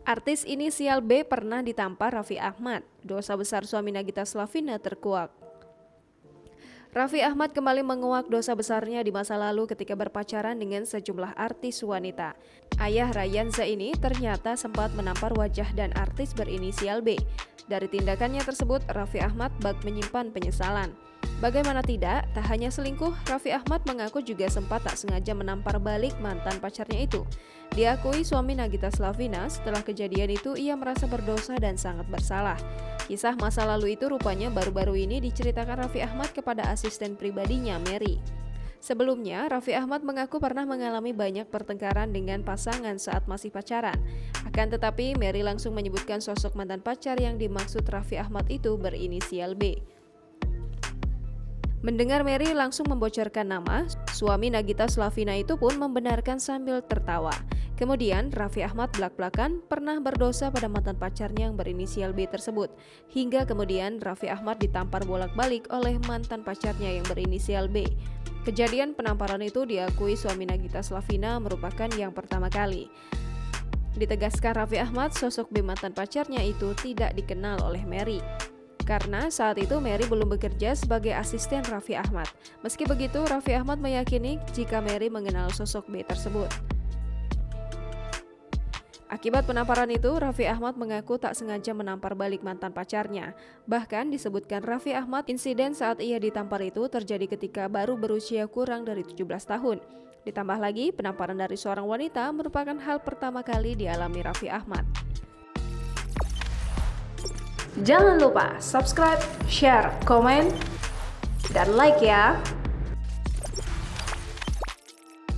Artis inisial B pernah ditampar Raffi Ahmad. Dosa besar suami Nagita Slavina terkuak. Raffi Ahmad kembali menguak dosa besarnya di masa lalu ketika berpacaran dengan sejumlah artis wanita. Ayah Rayanza ini ternyata sempat menampar wajah dan artis berinisial B. Dari tindakannya tersebut, Raffi Ahmad bak menyimpan penyesalan. Bagaimana tidak, tak hanya selingkuh, Raffi Ahmad mengaku juga sempat tak sengaja menampar balik mantan pacarnya itu. Diakui suami Nagita Slavina, setelah kejadian itu ia merasa berdosa dan sangat bersalah. Kisah masa lalu itu rupanya baru-baru ini diceritakan Raffi Ahmad kepada asisten pribadinya, Mary. Sebelumnya, Raffi Ahmad mengaku pernah mengalami banyak pertengkaran dengan pasangan saat masih pacaran. Akan tetapi, Mary langsung menyebutkan sosok mantan pacar yang dimaksud Raffi Ahmad itu berinisial B. Mendengar Mary langsung membocorkan nama, suami Nagita Slavina itu pun membenarkan sambil tertawa. Kemudian Raffi Ahmad belak-belakan pernah berdosa pada mantan pacarnya yang berinisial B tersebut. Hingga kemudian Raffi Ahmad ditampar bolak-balik oleh mantan pacarnya yang berinisial B. Kejadian penamparan itu diakui suami Nagita Slavina merupakan yang pertama kali. Ditegaskan Raffi Ahmad, sosok B mantan pacarnya itu tidak dikenal oleh Mary. Karena saat itu Mary belum bekerja sebagai asisten Raffi Ahmad. Meski begitu, Raffi Ahmad meyakini jika Mary mengenal sosok B tersebut. Akibat penamparan itu, Raffi Ahmad mengaku tak sengaja menampar balik mantan pacarnya. Bahkan disebutkan Raffi Ahmad, insiden saat ia ditampar itu terjadi ketika baru berusia kurang dari 17 tahun. Ditambah lagi, penamparan dari seorang wanita merupakan hal pertama kali dialami Raffi Ahmad. Jangan lupa subscribe, share, komen, dan like ya!